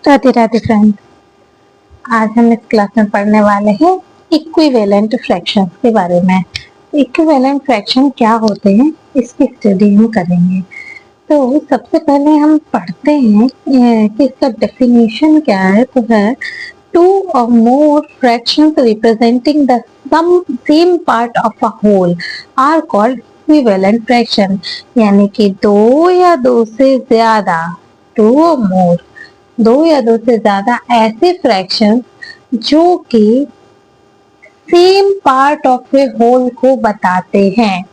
Radhe Radhe friend, आज हम इस क्लास में पढ़ने वाले हैं इक्विवेलेंट फ्रैक्शंस के बारे में। इक्विवेलेंट फ्रैक्शन क्या होते हैं इसकी स्टडी हम करेंगे। तो सबसे पहले हम पढ़ते हैं कि इसका डेफिनेशन क्या है। तो है टू और more fractions representing the some same part of a whole are called equivalent fraction. यानी कि दो या दो से ज्यादा, टू और मोर, दो या दो से ज्यादा ऐसे फ्रैक्शन जो कि same part of a whole को बताते हैं,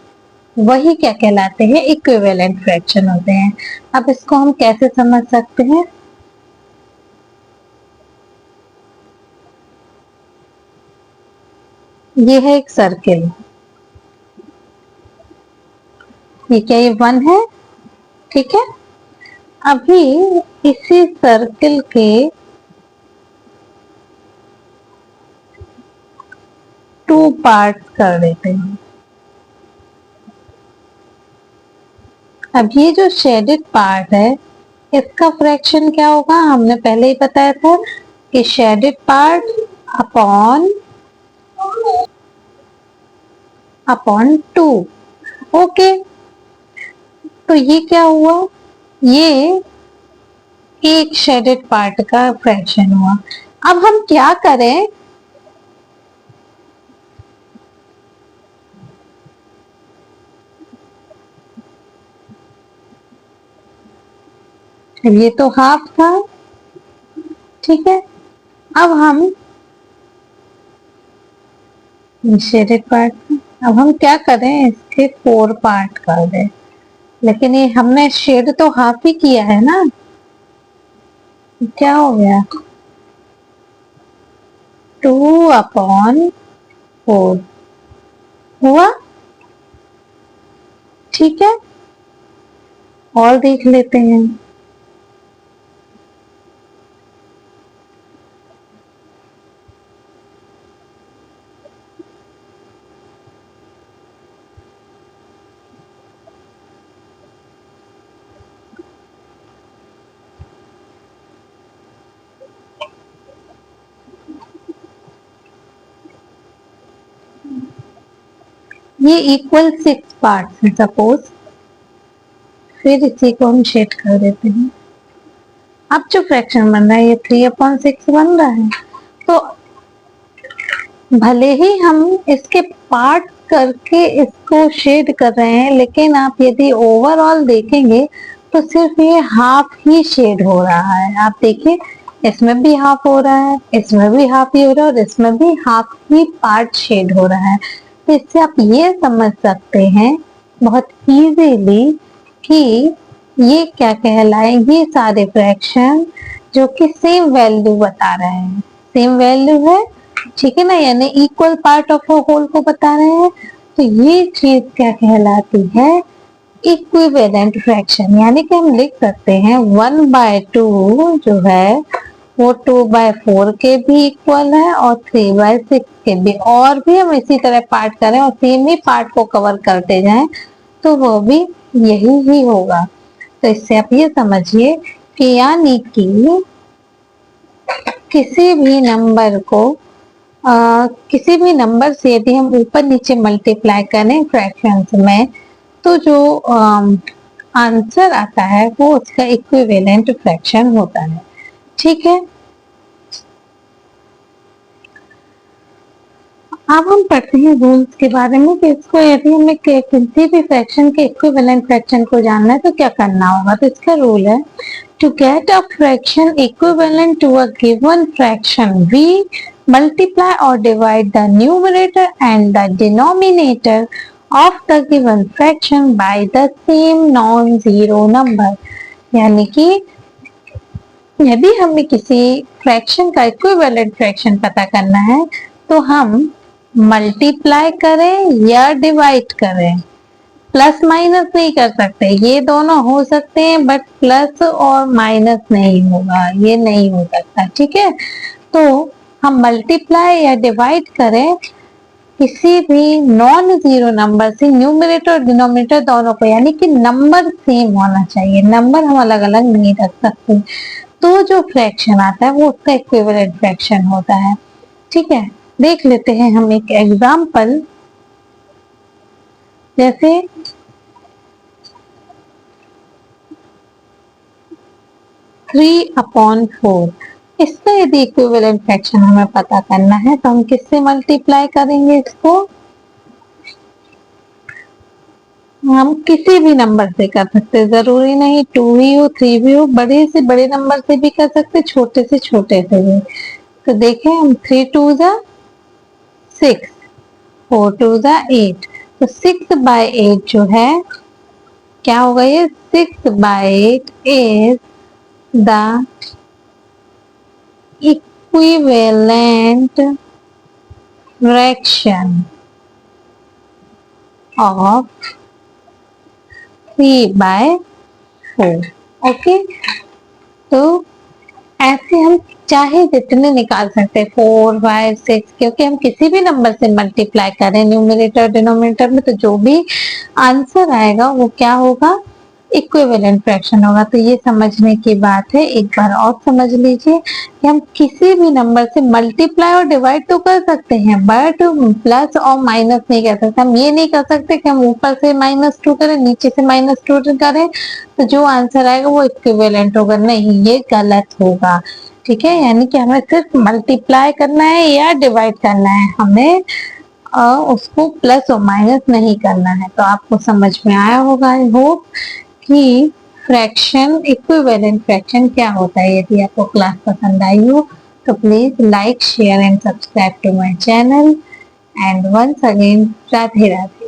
वही क्या कहलाते हैं, इक्विवेलेंट फ्रैक्शन होते हैं। अब इसको हम कैसे समझ सकते हैं? ये है एक सर्किल, ये क्या, ये 1 है, ठीक है। अभी इसी सर्किल के टू पार्ट्स कर देते हैं। अब ये जो शेडेड पार्ट है इसका फ्रैक्शन क्या होगा, हमने पहले ही बताया था कि शेडेड पार्ट अपॉन 2। ओके, तो ये क्या हुआ, ये एक शेडेड पार्ट का फ्रैक्शन हुआ। अब हम क्या करें, ये तो हाफ था, ठीक है। अब हम शेडेड पार्ट, अब हम क्या करें, इसके 4 पार्ट कर दें। लेकिन ये हमने शेड तो हाफ ही किया है ना, क्या हो गया, 2/4 हुआ, ठीक है। और देख लेते हैं, ये इक्वल 6 पार्ट्स है सपोज। फिर इसी को हम शेड कर देते हैं। अब जो फ्रैक्शन बन रहा है ये 3/6 बन रहा है। तो भले ही हम इसके पार्ट करके इसको शेड कर रहे हैं, लेकिन आप यदि ओवरऑल देखेंगे तो सिर्फ ये हाफ ही शेड हो रहा है। आप देखिए, इसमें भी हाफ हो रहा है, इसमें भी हाफ ही हो रहा है, और इसमें भी हाफ ही पार्ट शेड हो रहा है। तो इससे आप ये समझ सकते हैं बहुत इजीली कि ये क्या कहलाए, ये सारे फ्रैक्शन जो कि सेम वैल्यू बता रहे हैं, सेम वैल्यू है, ठीक है ना, यानी equal part of a whole को बता रहे हैं। तो ये चीज क्या कहलाती है, इक्विवेलेंट फ्रैक्शन। यानी कि हम लिख सकते हैं 1/2 जो है वो 2/4 के भी इक्वल है और 3/6 के भी। और भी हम इसी तरह पार्ट करें और सेम ही पार्ट को कवर करते जाएं तो वो भी यही ही होगा। तो इससे आप ये समझिए कि यानी कि किसी भी नंबर को किसी भी नंबर से यदि हम ऊपर नीचे मल्टीप्लाई करें फ्रैक्शंस में, तो जो आंसर आता है वो उसका इक्विवेलेंट फ्रैक्शन होता है, ठीक है। अब हम पढ़ते हैं रूल्स के बारे में कि इसको यदि हमें किसी भी फ्रैक्शन के इक्विवेलेंट फ्रैक्शन को जानना है तो क्या करना होगा। तो इसका रूल है, to get a fraction equivalent to a given fraction, we multiply or divide the numerator and the denominator of the given fraction by the same non-zero number। यानी कि यदि हमें किसी फ्रैक्शन का इक्विवेलेंट फ्रैक्शन पता करना है तो हम मल्टीप्लाई करें या डिवाइड करें, प्लस माइनस नहीं कर सकते। ये दोनों हो सकते हैं बट प्लस और माइनस नहीं होगा, ये नहीं हो सकता, ठीक है। तो हम मल्टीप्लाई या डिवाइड करें किसी भी नॉन जीरो नंबर से, न्यूमरेटर और डिनोमिनेटर दोनों को, यानी कि नंबर सेम होना चाहिए, नंबर हम अलग अलग नहीं रख सकते। तो जो फ्रैक्शन आता है वो उसका इक्विवेलेंट फ्रैक्शन होता है। ठीक है, देख लेते हैं हम एक एग्जाम्पल। जैसे 3/4, इसका यदि इक्विवेलेंट फ्रैक्शन हमें पता करना है तो हम किससे मल्टीप्लाई करेंगे इसको? हम किसी भी नंबर से कर सकते, जरूरी नहीं 2 ही हो 3 भी हो, बड़े से बड़े नंबर से भी कर सकते, छोटे से छोटे से भी। तो देखें हम 3 2 जा 6, 4 2 जा 8, तो 6/8 जो है क्या होगा? ये 6/8 is the equivalent fraction of 3/4। Okay, तो ऐसे हम चाहे जितने निकाल सकते हैं 4 5 6, क्योंकि हम किसी भी नंबर से मल्टीप्लाई करें न्यूमरेटर डिनोमिनेटर में तो जो भी आंसर आएगा वो क्या होगा? इक्विवेलेंट फ्रैक्शन होगा। तो ये समझने की बात है। एक बार और समझ लीजिए कि हम किसी भी नंबर से मल्टीप्लाई और डिवाइड तो कर सकते हैं, बट प्लस और माइनस नहीं कर सकते। हम ये नहीं कर सकते कि हम ऊपर से -2 करें, नीचे से -2 करें तो जो आंसर आएगा वो इक्विवेलेंट होगा। नहीं, ये गलत होगा। ठीक है, यानी कि हमें सिर्फ मल्टीप्लाई करना है या डिवाइड करना है, हमें उसको प्लस और माइनस नहीं करना है। तो आपको समझ में आया होगा आई होप कि फ्रैक्शन, इक्विवेलेंट फ्रैक्शन क्या होता है। यदि आपको क्लास पसंद आई हो तो please like share and subscribe to my channel and once again Radhe Radhe.